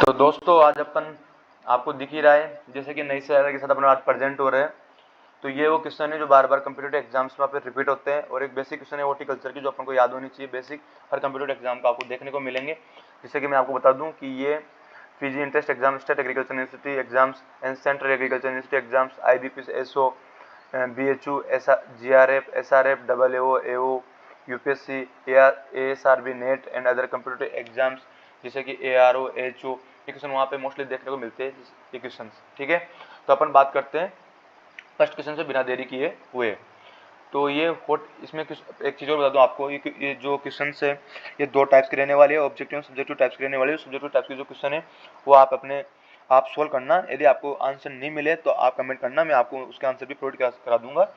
तो दोस्तों आज अपन आपको दिख ही रहा है जैसे कि नई से के साथ अपना आज प्रेजेंट हो रहे हैं। तो ये वो क्वेश्चन है जो बार बार कंप्यूटर एग्जाम्स में पे रिपीट होते हैं और एक बेसिक क्वेश्चन है हॉर्टिकल्चर की जो अपन को याद होनी चाहिए। बेसिक हर कंप्यूटर एग्जाम को आपको देखने को मिलेंगे। जैसे कि मैं आपको बता दूं कि ये PG interest exam, state agriculture university exams and central agriculture university exams, IBPS, SO, BHU, GRF, SRF, AAO, AO, UPSC, ASRB, net and other computer exams जैसे कि ARO, HO, ये क्वेश्चन वहाँ पे मोस्टली देखने को मिलते हैं ये क्वेश्चन। ठीक है, तो अपन बात करते हैं फर्स्ट क्वेश्चन से बिना देरी किए हुए। तो ये इसमें एक चीज़ और बता दूं आपको, ये जो क्वेश्चन है ये दो टाइप्स के रहने वाले हैं, ऑब्जेक्टिव और सब्जेक्टिव टाइप्स के रहने वाले हैं। सब्जेक्टिव टाइप्स के जो क्वेश्चन है वो आप सोल्व करना। यदि आपको आंसर नहीं मिले तो आप कमेंट करना, मैं आपको उसके आंसर भी प्रोवाइड करा दूंगा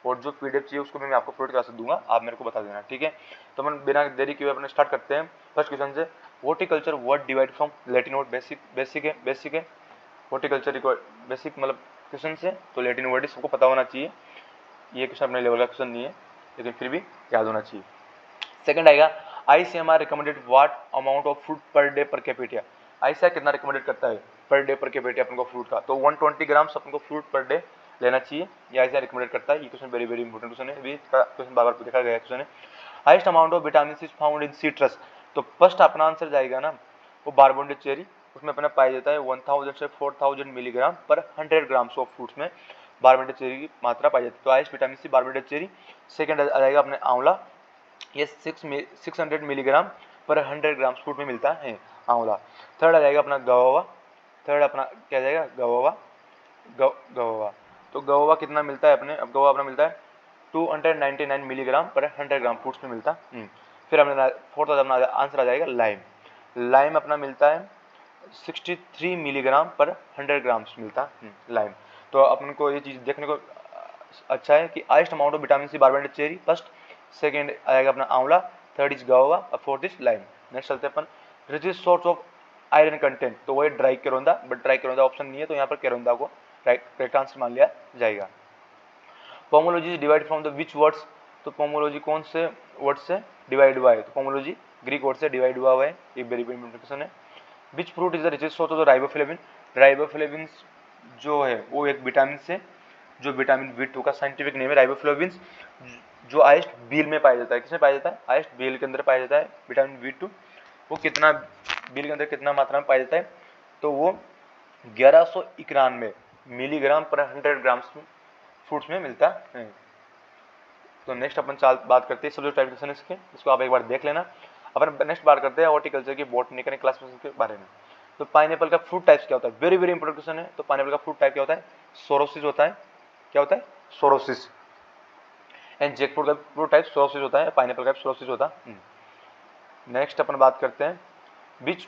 और जो PDF चाहिए उसको भी मैं आपको प्रोवाइड करा दूंगा, आप मेरे को बता देना। ठीक है, तो अपन बिना देरी किए अपने स्टार्ट करते हैं फर्स्ट क्वेश्चन से। Horticulture word divide from Latin word, basic है हॉर्टिकल्चर बेसिक मतलब क्वेश्चन है, तो लैटिन वर्ड सबको पता होना चाहिए। ये क्वेश्चन अपने लेवल का क्वेश्चन नहीं है लेकिन फिर भी याद होना चाहिए। सेकंड आएगा ICMR recommended what amount of fruit per day per capita. ICMR कितना रिकमेंडेड करता है पर डे पर कैपिटा अपन को फ्रूट का, तो 120 ग्राम्स अपन को फ्रूट पर डे लेना चाहिए, ये ICMR रिकमेंडेड करता है। ये question very very important question है, भी क्वेश्चन बार बार देखा गया क्वेश्चन है। Highest amount of vitamin C found in citrus, तो फर्स्ट अपना आंसर जाएगा ना वो बारबोंडेड चेरी, उसमें अपना पाया जाता है 1000 से 4000 मिलीग्राम पर 100 ग्राम्स ऑफ फ्रूट्स में बारबोंडेड चेरी की मात्रा पाई जाती है। तो highest vitamin C Barbados cherry. Second आ जाएगा अपने आंवला, ये 600 मिलीग्राम पर 100 ग्राम फ्रूट में मिलता है आंवला। थर्ड आ जाएगा अपना गवावा, थर्ड अपना क्या जाएगा गवावा, गवावा। तो गवावा कितना मिलता है अपने, अब गवावा अपना मिलता है 299 मिलीग्राम पर 100 ग्राम फ्रूट्स में मिलता है। फिर अपने फोर्थ अपना आंसर आ जाएगा लाइम, लाइम अपना मिलता है 63 मिलीग्राम पर 100 ग्राम्स मिलता लाइम। तो अपन को ये चीज़ देखने को अच्छा है कि highest amount of vitamin C Barbados cherry first, second आएगा अपना आंवला, थर्ड इज गवावा और फोर्थ इज लाइम। नेक्स्ट चलते हैं अपन richest source of iron content, तो वो है ड्राई केरोंदा, बट ड्राई केरोंदा ऑप्शन नहीं है तो यहाँ पर केरोंदा को करेक्ट आंसर मान लिया जाएगा। Pomology divide from the which words, तो पोमोलॉजी कौन से वर्ड से डिवाइड हुआ है, तो पोमोलॉजी ग्रीक वर्ड से डिवाइड हुआ है, एक वेरी इंपॉर्टेंट क्वेश्चन है। Which fruit is the richest source of the riboflavin, riboflavin जो है वो एक विटामिन से, जो विटामिन B2 का साइंटिफिक नेम है राइबोफ्लेविन, जो हाईएस्ट बील में पाया जाता है। किसमें पाया जाता है, हाईएस्ट बील के अंदर पाया जाता है विटामिन B2। वो कितना बील के अंदर कितना मात्रा में पाया जाता है, तो वो 1191 मिलीग्राम पर 100 ग्राम फ्रूट्स में मिलता है। तो नेक्स्ट अपन बात करते हैं सब्जेक्ट टाइप इसके, इसको आप एक बार देख लेना। अपन नेक्स्ट बात करते हैं हॉर्टिकल्चर की बोटनिकल क्लासिफिकेशन के बारे में। तो पाइनएप्पल का फ्रूट टाइप्स क्या होता है, वेरी वेरी इंपॉर्टेंट क्वेश्चन है। तो पाइनएप्पल का फ्रूट टाइप क्या होता है, सोरोसिस होता है, क्या होता है सोरोसिस। एंड जैकफ्रूट का फ्रूट टाइप सोरोसिस होता है, पाइनएप्पल का सोरोसिस होता है। नेक्स्ट अपन बात करते हैं which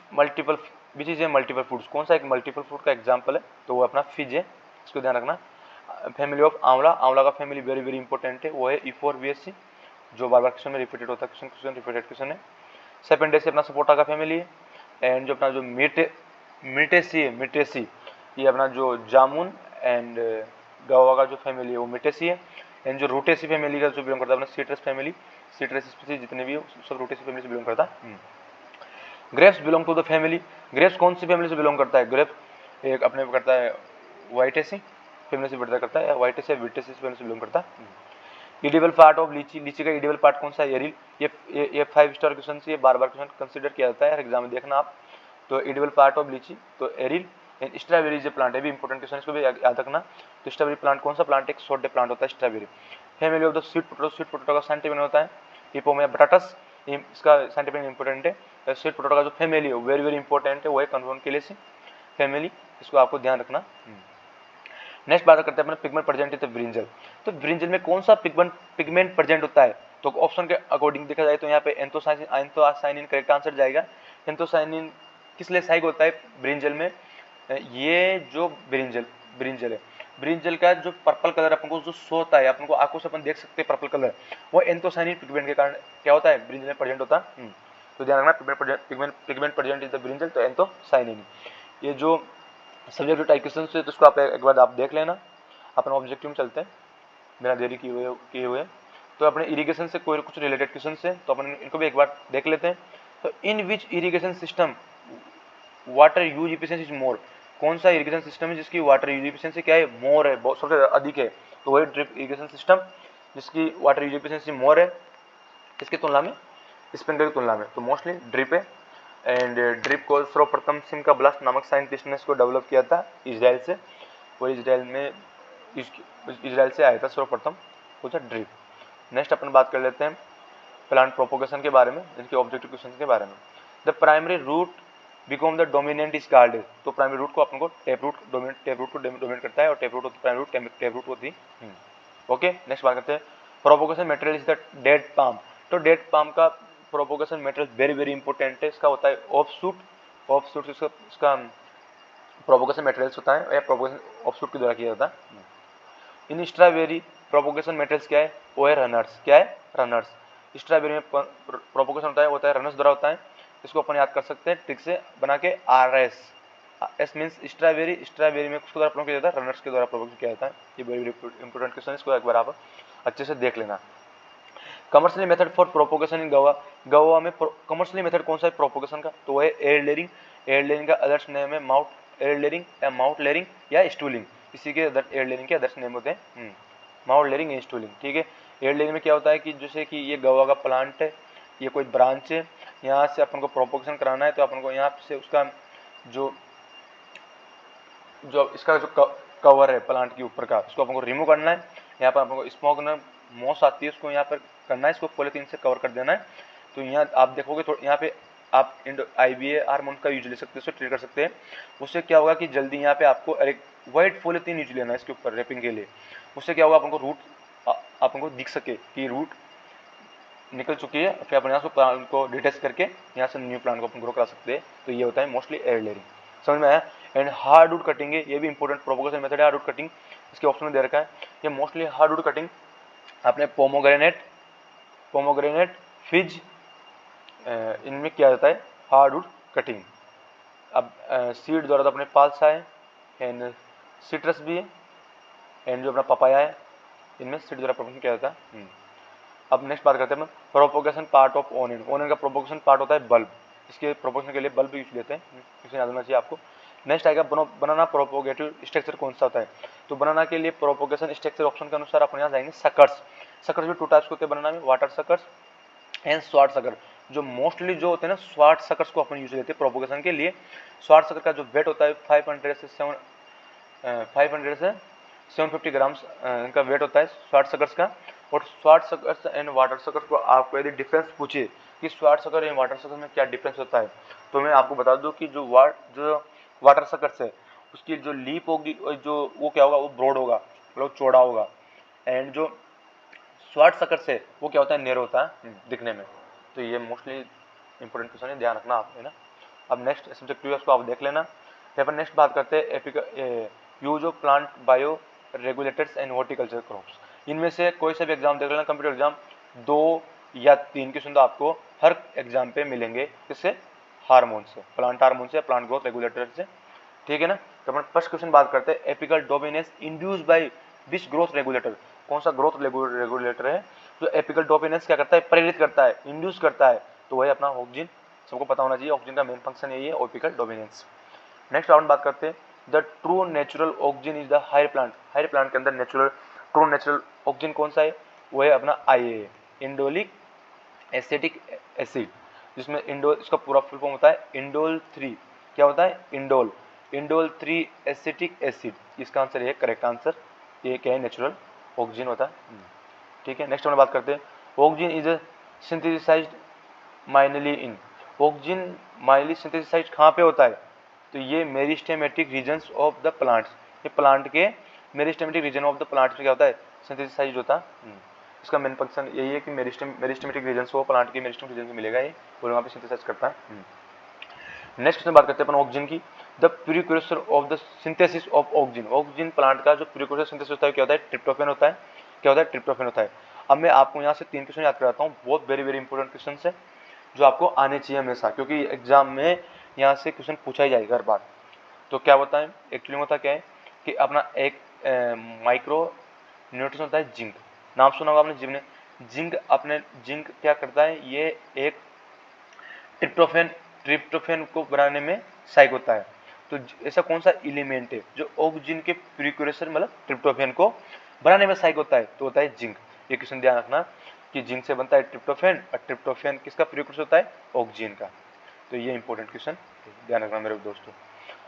is a multiple fruits, कौन सा एक मल्टीपल फ्रूट का एग्जाम्पल है, तो वो अपना फिज है, इसको ध्यान रखना। फैमिली ऑफ आंवला, आंवला का फैमिली वेरी वेरी इंपॉर्टेंट है, वो है E4VSC, जो बार बार क्वेश्चन में रिपीटेड होता है, क्वेश्चन रिपीटेड क्वेश्चन है। सेपेंडेसी अपना सपोर्टा का फैमिली है। एंड जो अपना जो मिटेसी है, मिटेसी ये अपना जो जामुन एंड गवा का जो फैमिली है वो मिटेसी है। एंड जो रूटेसी फैमिली का जो बिलोंग करता है अपना सीट्रस फैमिली, सीट्रस स्पीसीज जितने भी सब रूटेसी फैमिली से बिलोंग करता है। Grapes belong to the family, grapes कौन सी फैमिली से बिलोंग करता है, ग्रेप्स एक अपने करता है वाइटेसी फैमिली से बिलोंग करता है, वाइटेसी विटेसी फैमिली से बिलोंग करता है। इडिबल पार्ट ऑफ लीची, लीची का इडिबल पार्ट कौन सा है, एरिल। ये 5 स्टार क्वेश्चन से, ये बार बार क्वेश्चन कंसीडर किया जाता है एग्जाम में, देखना आप। तो इडिबल पार्ट ऑफ लीची तो एरिल। एंड स्ट्रॉबेरी जो प्लांट है भी इंपॉर्टेंट क्वेश्चन, इसको भी याद रखना। तो स्ट्रॉबेरी प्लांट कौन सा प्लांट है, एक शॉर्ट डे प्लांट होता है strawberry. Family of the sweet potato, sweet potato का साइंटिफिक होता है हिपोमिया बटाटस, इसका साइंटिफिक इंपॉर्टेंट है। स्वीट पोटैटो का जो फैमिली है वेरी वेरी इंपॉर्टेंट है, वो है कॉन्फोनकेलेसी फैमिली, इसको आपको ध्यान रखना। नेक्स्ट बात करते हैं अपने पिगमेंट प्रेजेंट है तो ब्रिंजल, तो ब्रिंजल में कौन सा पिगमेंट प्रेजेंट होता है, तो ऑप्शन के अकॉर्डिंग देखा जाए तो यहाँ पे एंथोसाइनिन करेक्ट आंसर जाएगा। एंथोसाइनिन किस लिए सहायक होता है ब्रिंजल में, ये जो ब्रिंजल है, ब्रिंजल का जो पर्पल कलर अपन को जो शो होता है, अपन को आंखों से अपन देख सकते हैं पर्पल कलर, वो एंथोसाइनिन पिगमेंट के कारण क्या होता है ब्रिंजल में प्रेजेंट होता है। तो ध्यान रखना pigment present is the brinjal, तो एंथोसाइनिन। ये जो सब्जेक्ट टाइप क्वेश्चन है तो इसको आप एक बार आप देख लेना। अपन ऑब्जेक्टिव में चलते हैं बिना देरी किए हुए। तो अपने इरिगेशन से कोई कुछ रिलेटेड क्वेश्चन है तो अपन इनको भी एक बार देख लेते हैं। तो in which irrigation system water use efficiency is more, कौन सा इरिगेशन सिस्टम है जिसकी वाटर यूज इफिशिएंसी क्या है, मोर है, बहुत सबसे अधिक है, तो वही ड्रिप इरिगेशन सिस्टम जिसकी वाटर यूज इफिशिएंसी मोर है, किसकी तुलना में, स्प्रिंकलर की तुलना में, तो मोस्टली ड्रिप है। एंड ड्रिप को सर्वप्रथम सिमका-ब्लास्ट नामक साइंटिस्ट ने इसको डेवलप किया था इजराइल से, और इजराइल से आया था सर्वप्रथम कुछ ड्रिप। नेक्स्ट अपन बात कर लेते हैं प्लांट प्रोपोगेशन के बारे में, इनके ऑब्जेक्टिव क्वेश्चन के बारे में। The primary root become the dominant is guarded, तो प्राइमरी रूट को अपन को टेप रूट को डोमिनेट करता है, और टेप रूट होती प्राइमरी रूट, टेप रूट होती। ओके, नेक्स्ट बात करते हैं propagation material is the dead palm, तो डेड पाम का propagation material very very important है, इसका होता है ऑफ शूट इसका प्रोपोगेशन मटेरियल्स होता है, या प्रोपोगेशन ऑफ शूट के द्वारा किया जाता है। इन स्ट्रॉबेरी प्रोपोगेशन मटेरियल्स क्या है, वो है रनर्स, क्या है, रनर्स। स्ट्रॉबेरी में प्रोपोगेशन होता है रनर्स द्वारा होता है, इसको अपन याद कर सकते हैं ट्रिक से बना के, RS, एस मीन्स स्ट्रॉबेरी में किसके द्वारा प्रोपोगेशन किया जाता है, रनर्स के द्वारा प्रोपोगेशन किया जाता है। ये वेरी इंपॉर्टेंट क्वेश्चन है, इसको एक बार आप अच्छे से देख लेना। कमर्शियली मेथड फॉर प्रोपोगेशन इन गवा, गवा में कमर्शियली मेथड कौन सा है प्रोपोगेशन का, तो है एयर लेयरिंग। एयर लेयरिंग का अदर्स नेम है माउथ एयर लेयरिंग, या माउथ लेयरिंग, या स्टूलिंग, इसी के एयर लेयरिंग के अदर्स नेम होते हैं माउथ लेयरिंग या स्टूलिंग। ठीक है, एयर लेयरिंग में क्या होता है कि जैसे कि ये गवा का प्लांट है, ये कोई ब्रांच है, यहाँ से अपन को प्रोपोगेशन कराना है, तो अपन को यहाँ से उसका जो इसका जो कवर है प्लांट के ऊपर का, उसको अपन को रिमूव करना है। यहाँ पर अपन को स्मोक ना मॉस आती है, उसको यहाँ पर करना है, इसको पॉलीथीन से कवर कर देना है। तो यहाँ आप देखोगे तो यहाँ पे आप IBA हार्मोन का यूज ले सकते हैं, उससे ट्रीट कर सकते हैं। उससे क्या होगा कि जल्दी यहाँ पे आपको एक वाइट पॉलीथीन यूज लेना है इसके ऊपर रैपिंग के लिए। उससे क्या होगा, अपन को रूट अपन को दिख सके कि रूट निकल चुकी है, फिर अपन यहाँ से प्लांट को डिटेच करके यहाँ से न्यू प्लांट को अपन ग्रो करा सकते हैं। तो ये होता है मोस्टली एयर लेयरिंग, समझ में आया। एंड हार्डवुड कटिंग है, ये भी इंपॉर्टेंट प्रोपोगेशन मेथड है, हार्डवुड कटिंग, इसके ऑप्शन में दे रखा है। ये मोस्टली हार्डवुड कटिंग आपने पोमोग्रेनेट, फिज, इनमें किया जाता है हार्डवुड कटिंग। अब सीड द्वारा तो अपने पाल्सा है, एंड सिट्रस भी है, एंड जो अपना पपाया है, इनमें सीड द्वारा प्रोपोगेशन किया जाता है। अब नेक्स्ट बात करते हैं propagation part of onion. Onion का प्रोपोगेशन पार्ट होता है बल्ब, इसके प्रोपोगेशन के लिए बल्ब यूज लेते हैं, इसे याद होना चाहिए आपको। नेक्स्ट आएगा बनाना प्रोपोगेटिव स्ट्रक्चर कौन सा होता है, तो बनाना के लिए प्रोपोगेशन स्ट्रक्चर ऑप्शन के अनुसार अपन यहाँ जाएंगे सकर्स। सकर्स भी टू टाइप्स होते हैं बनाना में, वाटर सकर्स एंड स्वाट सकर। जो मोस्टली जो होते हैं ना स्वाट सकर्स को अपन यूज लेते हैं प्रोपोगेशन के लिए। स्वाट सकर का जो वेट होता है 500 से 750 ग्राम्स इनका वेट होता है स्वाट सकर्स का। और स्वाट सकर्स एंड वाटर सकर्स को आपको यदि डिफरेंस पूछे कि स्वाट सकर एंड वाटर सकर्स में क्या डिफरेंस होता है, तो मैं आपको बता दूं कि जो वाटर सकर्स है उसकी जो लीप होगी, जो वो क्या होगा, वो ब्रॉड होगा, मतलब चौड़ा होगा। एंड जो स्वाट सकर्स है वो क्या होता है, नेरो होता है दिखने में। तो ये मोस्टली इंपॉर्टेंट क्वेश्चन है, ध्यान रखना आप, है ना। अब नेक्स्ट सब्जेक्ट उसको आप देख लेना। फिर अपन नेक्स्ट बात करते हैं use of plant bio regulators and horticulture crops. इनमें से कोई सा भी एग्जाम देख लेना, कंप्यूटर एग्जाम 2 या 3 क्वेश्चन तो आपको हर एग्जाम पे मिलेंगे, किससे, हार्मोन से, प्लांट हार्मोन से, प्लांट ग्रोथ रेगुलेटर से। ठीक है ना। तो अपन फर्स्ट क्वेश्चन बात करते हैं apical dominance induce by which growth regulator, कौन सा ग्रोथ रेगुलेटर है जो एपिकल डोमिनेंस क्या करता है, प्रेरित करता है, इंड्यूस करता है, तो वही अपना ऑक्सीजन। सबको पता होना चाहिए ऑक्सीजन का मेन फंक्शन यही है, एपिकल डोमिनेंस। नेक्स्ट राउंड बात करते हैं the true natural oxygen is the higher plant. Higher plant के अंदर ट्रू नेचुरल ऑक्सीजन कौन सा है, वो है अपना IA, इंडोलिक एसिटिक एसिड, जिसमें इंडोल, इसका पूरा फुल फॉर्म होता है इंडोल 3, क्या होता है, इंडोल 3 एसिटिक एसिड। इसका आंसर ये करेक्ट आंसर, ये क्या है, नेचुरल ऑक्सीजन होता है। ठीक है, नेक्स्ट हम बात करते हैं oxygen is synthesized mainly in. Oxygen mainly synthesized कहाँ पे होता है, तो ये meristematic regions of the plants, ये प्लांट के meristematic region of the plants में क्या होता है, सिंथेसाइज्ड होता है। इसका मेन फंक्शन यही है कि मेरिस्टेमेटिक रीजन्स को प्लांट के मेरिस्टेमेटिक रीजन में मिलेगा, ये वो वहाँ पे सिंथेसाइज करता है। नेक्स्ट क्वेश्चन बात करते हैं अपन ऑक्सीजन की। The precursor of the synthesis of oxygen. Oxygen plant का जो प्रीक्यूर्सर सिंथेसिस होता है क्या होता है, ट्रिप्टोफेन होता है। क्या होता है, ट्रिप्टोफेन होता है। अब मैं आपको यहाँ से 3 क्वेश्चन याद कराता हूँ, बहुत वेरी वेरी इंपॉर्टेंट क्वेश्चन है जो आपको आने चाहिए हमेशा, क्योंकि एग्जाम में यहाँ से क्वेश्चन पूछा ही जाएगा हर बार। तो क्या होता है, एक्चुअली होता क्या है कि अपना एक माइक्रो न्यूट्रिशन होता है जिंक, नाम सुना होगा आपने जिंक। जिंक क्या करता है, ये एक ट्रिप्टोफेन ट्रिप्टोफैन को बनाने में सहायक होता है। तो ऐसा कौन सा एलिमेंट है जो ऑक्सीजन के प्रिक्यूरसर मतलब ट्रिप्टोफैन को बनाने में सहायक होता है? तो होता है जिंक। ये क्वेश्चन ध्यान रखना कि जिंक से बनता है ट्रिप्टोफैन, और ट्रिप्टोफैन किसका प्रिक्यूरसर होता है? ऑक्सीजन का। तो ये इंपॉर्टेंट क्वेश्चन ध्यान रखना मेरे दोस्तों।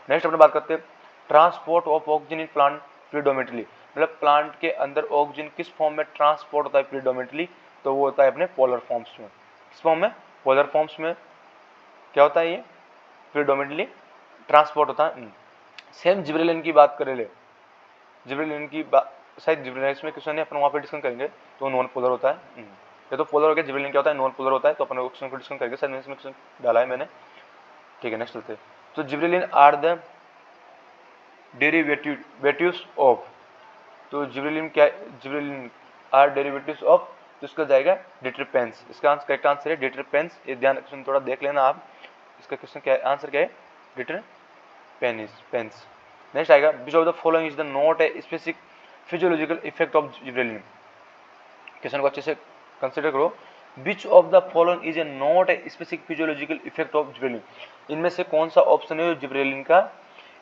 नेक्स्ट अपने बात करते हैं transport of oxygen in plant predominantly, मतलब प्लांट के अंदर ऑक्सीजन किस फॉर्म में ट्रांसपोर्ट होता है प्रीडोमिनेटली? तो वो होता है अपने पोलर फॉर्म्स में। किस फॉर्म में? पोलर फॉर्म्स में क्या होता है? ये प्रीडोमिनेटली ट्रांसपोर्ट होता है। सेम जिब्रेलिन की बात करें, जिब्रेलिन की शायद जिब्रेलिन में क्वेश्चन है, अपन वहाँ पे डिस्कस करेंगे। तो नॉन पोलर होता है, ये तो पोलर हो गया। जिब्रेलिन क्या होता है? नॉन पोलर होता है। तो अपन क्वेश्चन को डिस्कस करेंगे, शायद इसमें क्वेश्चन डाला है मैंने, ठीक है। नेक्स्ट चलते हैं। तो gibberellin are the derivatives of, तो जिब्रेलिन क्या? जिब्रेलिन आर डेरिवेटिव्स ऑफ, तो इसका जाएगा डिटरपेंस। इसका करेक्ट आंसर है डिटरपेंस। ये ध्यान क्वेश्चन थोड़ा देख लेना आप, इसका क्वेश्चन क्या आंसर क्या है? डिटरपेंस। नेक्स्ट आएगा which of the following is the not a specific physiological effect of gibberellin. Question को अच्छे से कंसिडर करो। Which of the following is a not a specific physiological effect of gibberellin, इनमें से कौन सा ऑप्शन है जो जिब्रेलिन का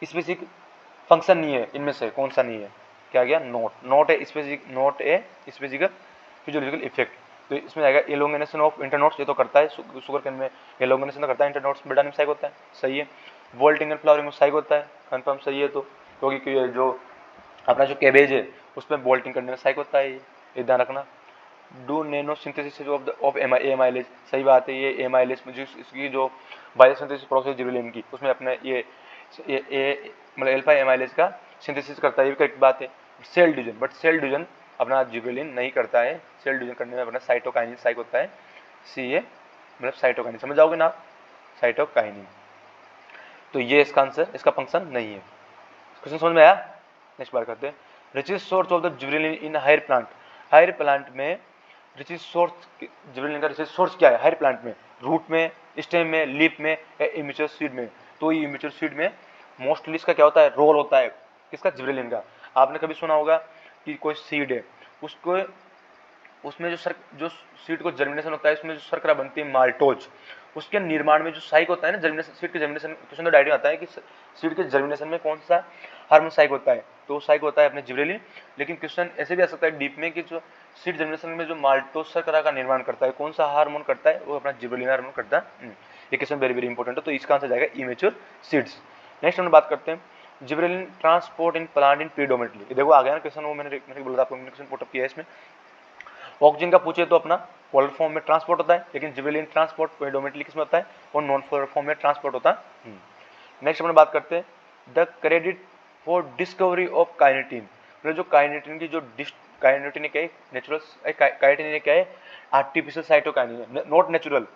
स्पेसिफिक फंक्शन नहीं है? इनमें से कौन सा नहीं है? क्या गया? Not a specific physiological effect. तो इसमें आएगा एलोंगेशन ऑफ इंटरनोड्स, ये तो करता है शुगर केन में एलोंगेशन तो करता है, इंटरनोड्स बेटा में साइक होता है, सही है। वोल्टिंग एंड फ्लावरिंग में साइक होता है, कंफर्म सही है। तो क्योंकि जो अपना जो कैबेज है उसमें बोल्टिंग करने में साइक होता है, ये ध्यान रखना। Do nano synthesis of amylase, सही बात है। ये एमाइलेज में इसकी जो बायोसिंथेसिस प्रोसेस जिब्रेलिन की, उसमें अपने ये मतलब एल्फा एमाइलेज का सिंथेसिस करता है, ये करेक्ट बात है। Cell division, but cell division अपना जिब्रेलिन नहीं करता है। सेल डिवीजन करने में अपना साइटोकाइनिन साइक होता है, सी ए मतलब साइटोकाइनिन, समझ जाओगे ना, साइटोकाइनिन। तो ये इसका आंसर, इसका फंक्शन नहीं है। क्वेश्चन समझ में आया? नेक्स्ट बार करते हैं। Richest source of the gibberellin in higher plant, higher plant में रिचेस्ट सोर्स जिब्रेलिन का रिचेस्ट सोर्स क्या है हायर प्लांट में? रूट में, स्टेम में, लीफ में, या इमेच्योर सीड में? तो ये इमेच्योर सीड में मोस्टली इसका क्या होता है? रोल होता है किसका? जिब्रेलिन का। आपने कभी सुना होगा कि कोई सीड है, उसको उसमें जो सीड को जर्मिनेशन होता है, उसमें जो शर्करा बनती है माल्टोज, उसके निर्माण में जो साइक होता है ना, जर्मिनेशन, सीड के जर्मिनेशन, क्वेश्चन तो डायरेक्ट आता है कि सीड के जर्मिनेशन में कौन सा हार्मोन साइक होता है? तो साइक होता है अपने जिब्रेलिन। लेकिन क्वेश्चन ऐसे भी आ सकता है डीप में कि जो सीड जर्मिनेशन में जो माल्टोज शर्करा का निर्माण करता है, कौन सा हार्मोन करता है? वो अपना जिब्रेलिन हार्मोन करता है। ये क्वेश्चन वेरी वेरी इंपॉर्टेंट है। तो इसका आंसर जाएगा इमेच्योर सीड्स। नेक्स्ट हम बात करते हैं gibberellin transport in plant in predominantly. देखो आ गया ना क्वेश्चन, वो मैंने बोला था आपको, क्वेश्चन पुटअप किया है इसमें। ऑक्सीजन का पूछे तो अपना पोलर फॉर्म में ट्रांसपोर्ट होता है, लेकिन जिब्रेलिन ट्रांसपोर्ट प्रेडोमिनेटली किसमें होता है? और नॉन पोलर फॉर्म में ट्रांसपोर्ट होता है। नेक्स्ट अपन बात करते हैं the credit for discovery of kinetin, मतलब जो काइनेटिन की जो काइनेटिन क्या है? नेचुरल काइनेटिन क्या है? आर्टिफिशियल साइटोकाइनिन है, नॉट नेचुरल।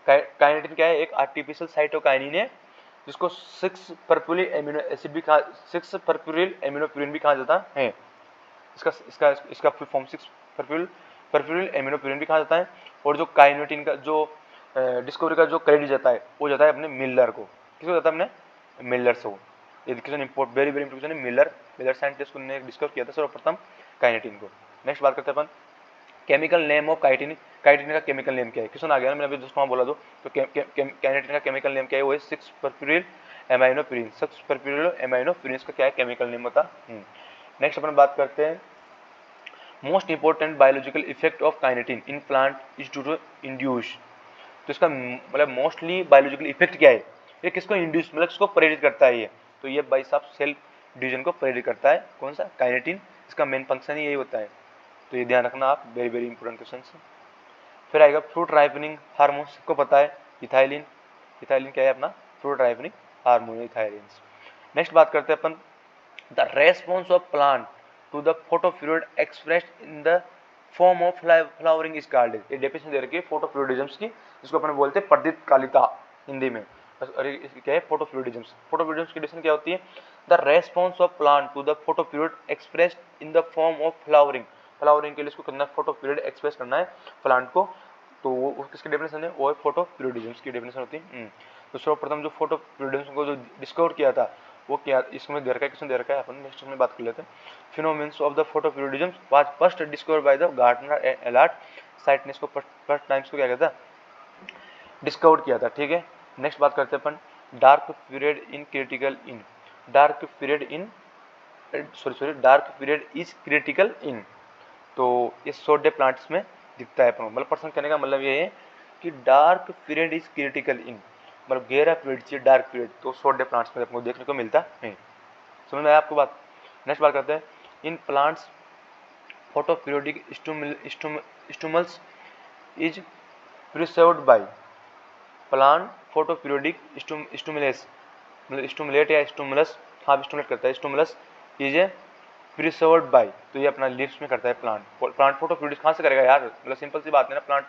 काइनेटिन क्या है? एक आर्टिफिशियल साइटोकाइनिन है जिसको 6 परप्यूरिल एमिनो एसिड भी कहा, 6 परप्यूरिल एमिनोप्यूरिन भी कहा जाता है। इसका इसका इसका फुल फॉर्म 6 परफ्यूरिल एमिनोप्यूरिन भी कहा जाता है। और जो काइनेटिन का जो डिस्कवरी का जो क्रेडिट जाता है, वो जाता है अपने मिलर को। किसको जाता है? अपने मिलर से। ये question important, very very important है। मिलर साइंटिस्ट ने डिस्कवर किया था सर्वप्रथम काइनेटिन को। नेक्स्ट बात करते हैं अपन chemical name of kinetin. Kinetin का केमिकल नेम क्या है? क्वेश्चन आ गया ना, मैंने अभी जस्ट वहाँ बोला दो। तो काइनेटिन का केमिकल नेम क्या है? वो है 6 परफ्यूरिल एमाइनोप्यूरिन। 6 परफ्यूरिल एमाइनोप्यूरिन का क्या है? केमिकल नेम होता। नेक्स्ट अपन बात करते हैं most important biological effect of kinetin in plant is to induce. तो इसका मतलब मोस्टली बायोलॉजिकल इफेक्ट क्या है? ये किसको इंड्यूस मतलब किसको प्रेरित करता है? ये तो ये भाई साहब सेल डिवीजन को प्रेरित करता है। कौन सा? काइनेटिन। इसका मेन फंक्शन ही यही होता है। तो ये ध्यान रखना आप, वेरी वेरी इंपॉर्टेंट क्वेश्चन। फिर आएगा फ्रूट राइपनिंग हार्मोन, सबको पता है इथाइलिन। इथाइलिन क्या है? अपना fruit ripening hormone ethylene. Next बात करते हैं upon the response of plant to the photoperiod expressed in the form of flowering is called। ये डेफिनेशन दे रखी है फोटोफ्लूइडिज्म की, जिसको अपन बोलते हैं पर्दित कालिता हिंदी में। अरे क्या है? फोटोफ्लूइडिज्म। फोटोफ्लूइडिज्म की डेफिनेशन क्या होती है? The response of plant to the photoperiod expressed in the form of flowering. Flowering के लिए इसको करना है, फोटोपीरियड एक्सप्रेस करना है प्लांट को। तो वो किसकी डेफिनेशन है? वो है फोटोपीरियडिज्म की डेफिनेशन होती है। तो सर्वप्रथम जो फोटोपीरियडिज्म को जो डिस्कवर किया था वो क्या? इसमें दे रखा है, क्वेश्चन दे रखा है, अपन नेक्स्ट में बात कर लेते हैं। Phenomenon of the photoperiodism was first discovered by the Gardner and Allard साइट ने इसको फर्स्ट टाइम को क्या कहता है? डिस्कवर किया था, ठीक है। नेक्स्ट बात करते हैं अपन dark period in critical in. Dark period is critical in, तो ये शॉर्ट डे प्लांट्स में दिखता है अपन, मतलब पर्सन कहने का मतलब ये है कि डार्क पीरियड इज क्रिटिकल इन, मतलब गहरा पीरियड चाहिए डार्क पीरियड, तो शॉर्ट डे प्लांट्स में अपन को देखने को मिलता नहीं। समझ में आया आपको बात। नेक्स्ट बात करते हैं in plants photoperiodic stimulus is preserved by. Plant photoperiodic stimulus, मतलब स्टूमुलेट या स्टूमुलस, हाँ स्टूमुलेट करता है, stimulus is a preserved by, तो ये अपना लीव्स में करता है प्लांट फोटो प्रोड्यूस कहाँ से करेगा यार, मतलब सिंपल सी बात है ना, प्लांट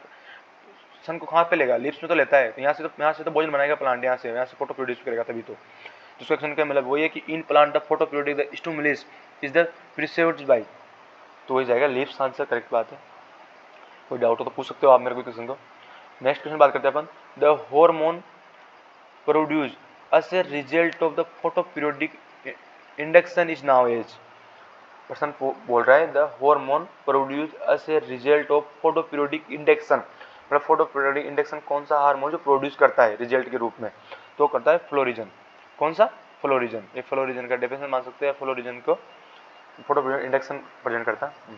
सन को कहाँ पे लेगा, लीव्स में तो लेता है, तो यहाँ से तो भोजन बनाएगा प्लांट, यहाँ से फोटो प्रोड्यूस करेगा तभी तो उसका एक्शन का मतलब वही है कि in plant the photo produce the stimulus is the preserved by, तो वही जाएगा लीव्स आंसर, करेक्ट बात है। कोई डाउट हो तो पूछ सकते हो आप मेरे को क्वेश्चन को। नेक्स्ट क्वेश्चन बात करते हैं upon the hormone produce as a result of the photoperiodic induction is now age। Person बोल रहा है the hormone produce as a result of photoperiodic induction, मतलब फोटोपीरियोडिक इंडक्शन कौन सा हार्मोन जो प्रोड्यूस करता है रिजल्ट के रूप में, तो करता है फ्लोरिजन। कौन सा? फ्लोरिजन। ये फ्लोरिजन का डेफिनेशन मान सकते हैं, फ्लोरिजन को फोटोपीरियोडिक इंडक्शन प्रेजेंट करता है।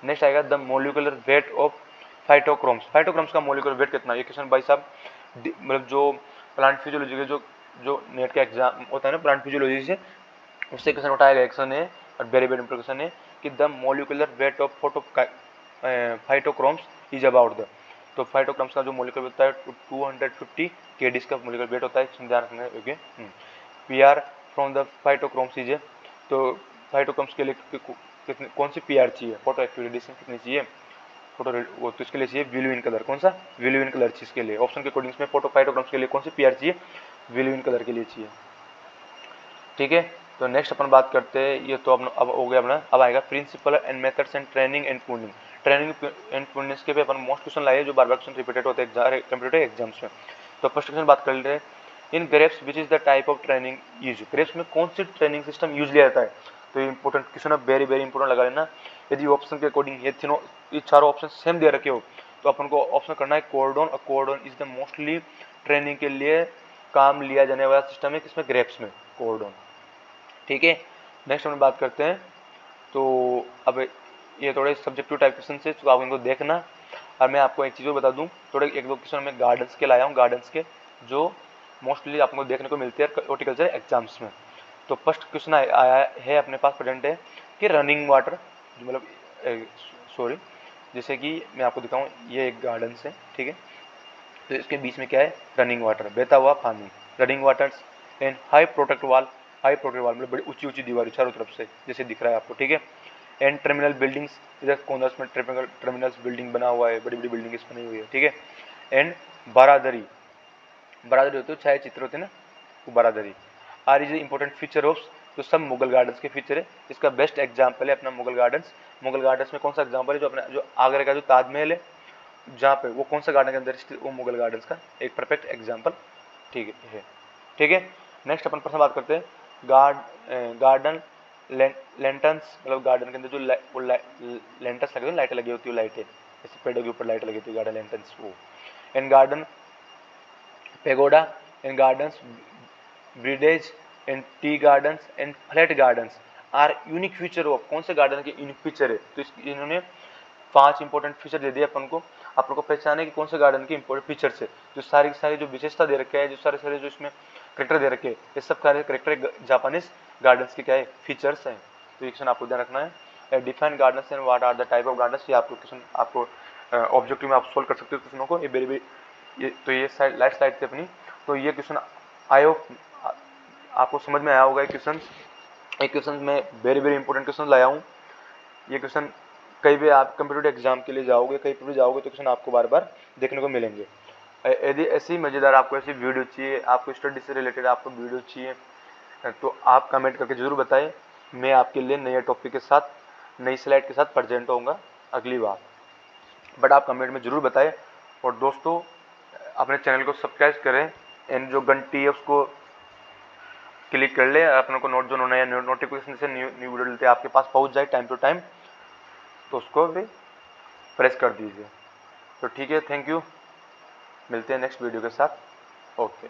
नेक्स्ट आएगा द मोलिकुलर वेट ऑफ फाइटोक्रोम्स। फाइटोक्रोम्स का मोलिकुलर वेट कितना, ये क्वेश्चन भाई साहब मतलब जो प्लांट फिजियोलॉजी के जो नेट का एग्जाम होता है ना प्लांट फिजियोलॉजी से, उससे क्वेश्चन उठाया गया क्वेश्चन है और वेरी वेरी इंपॉर्टेंट क्वेश्चन है कि the molecular weight of phytochromes is about the, तो फाइटोक्रोम्स का जो मोलिकुलर होता है 250 kg का मोलिकुलर वेट होता है, ध्यान रखना है। Okay, P R from the phytochromes is, तो फाइटोक्रोम्स के लिए कितने कौन सी पी आर चाहिए, फोटो एक्टिविटी कितनी चाहिए, फोटो वो तो इसके लिए चाहिए ब्लू इन कलर। कौन सा? ब्लू इन कलर चाहिए इसके लिए, ऑप्शन के अकॉर्डिंग में फोटो फाइटोग्राफ्स के लिए कौन सी पीआर चाहिए, ब्लू इन कलर के लिए चाहिए। ठीक है, तो नेक्स्ट अपन बात करते हैं, ये तो अब हो गया अपना, अब आएगा principle and methods and training and tuning. Training and tuning के पे अपन मोस्ट क्वेश्चन लाए जो बार बार क्वेश्चन रिपीटेड होते हैं कंप्यूटर एग्जाम्स में। तो फर्स्ट क्वेश्चन बात कर ले रहे हैं in grapes which is the type of training use. Grapes में कौन सी ट्रेनिंग सिस्टम यूज लिया जाता है, तो ये इंपॉर्टेंट क्वेश्चन है, वेरी वेरी इंपॉर्टेंट लगा लेना। यदि ऑप्शन के अकॉर्डिंग ये चारों ऑप्शन सेम दे रखे हो तो अपन को ऑप्शन करना है कोर्डोन, और कोर्डोन इज द मोस्टली ट्रेनिंग के लिए काम लिया जाने वाला सिस्टम है किसमें, ग्रेप्स में, कोर्डोन। ठीक है, नेक्स्ट हम बात करते हैं, तो अब ये थोड़े सब्जेक्टिव टाइप क्वेश्चन से, तो आप इनको देखना। और मैं आपको एक चीज़ और बता दूं, थोड़े एक दो क्वेश्चन मैं गार्डन्स के लाया हूँ, गार्डन्स के जो मोस्टली आपको देखने को मिलते हैं हॉर्टिकल्चर एग्जाम्स में। तो फर्स्ट क्वेश्चन आया है अपने पास प्रेजेंट है कि रनिंग वाटर, मतलब सॉरी, जैसे कि मैं आपको दिखाऊँ, ये एक गार्डन है, ठीक है, तो इसके बीच में क्या है, रनिंग वाटर, बहता हुआ पानी, running waters and high protect वाल, हाई प्रोटेक्ट वाल मतलब बड़ी ऊंची ऊंची दीवार चारों तरफ से जैसे दिख रहा है आपको, ठीक है, एंड टर्मिनल बिल्डिंग्स, इधर कॉर्नर्स में टर्मिनल्स बिल्डिंग बना हुआ है, बड़ी बड़ी बिल्डिंग बनी हुई है, ठीक है, एंड बारादरी, बारादरी होते हैं छाया चित्र होते हैं ना, वो बारादरी are is important feature of, तो सब मुगल गार्डन्स के फीचर है। इसका बेस्ट एग्जाम्पल है अपना मुगल गार्डन्स। मुगल गार्डन्स में कौन सा एग्जाम्पल है, जो अपना जो आगरा का जो ताजमहल है जहाँ पे, वो कौन सा गार्डन के अंदर स्थित, वो मुगल गार्डन्स का एक परफेक्ट एग्जाम्पल, ठीक है, ठीक है। नेक्स्ट अपन प्रश्न बात करते हैं गार्डन लेंटन्स, मतलब गार्डन के अंदर जो लेंटन्स लगे, लाइटें लगी होती है, लाइटें जैसे पेड़ों के ऊपर लाइटें लगी होती है, गार्डन लेंटन्स वो, and garden pagoda and gardens bridges and tea gardens and flat gardens are unique feature of, कौन से गार्डन के यूनिक फीचर है, तो इन्होंने 5 इंपॉर्टेंट फीचर दे दिए अपन को पहचाने कि कौन से गार्डन के इंपॉर्टेंट फीचर्स है, जो सारी की सारी जो विशेषता दे रखे हैं, जो सारे जो इसमें करेक्टर दे रखे हैं, ये सब सारे करेक्टर जापानीज गार्डन्स के क्या है, फीचर्स हैं। तो ये क्वेश्चन आपको ध्यान रखना है, define gardens and what are the type of gardens, ये आपको क्वेश्चन आपको ऑब्जेक्टिव में आप सोल्व कर सकते हो क्वेश्चनों को, ये वेरी ये तो ये लास्ट स्लाइड थी अपनी, तो ये क्वेश्चन आई होप आपको समझ में आया होगा। एक क्वेश्चन में वेरी वेरी इंपॉर्टेंट क्वेश्चन लाया हूँ, ये क्वेश्चन कहीं भी आप कंप्यूटर एग्जाम के लिए जाओगे, कहीं पर भी जाओगे तो क्वेश्चन आपको बार बार देखने को मिलेंगे। यदि ऐसी मज़ेदार आपको ऐसी वीडियो चाहिए, आपको स्टडी से रिलेटेड आपको वीडियो चाहिए, तो आप कमेंट करके ज़रूर बताएं, मैं आपके लिए नए टॉपिक के साथ, नई स्लाइड के साथ प्रेजेंट होऊंगा अगली बार, बट आप कमेंट में ज़रूर बताएं। और दोस्तों अपने चैनल को सब्सक्राइब करें, एंड जो घंटी है उसको क्लिक कर ले, अपने को जो नया नोटिफिकेशन से न्यू वीडियो लेते आपके पास पहुंच जाए टाइम टू टाइम, तो उसको भी प्रेस कर दीजिए। तो ठीक है, थैंक यू, मिलते हैं नेक्स्ट वीडियो के साथ, ओके।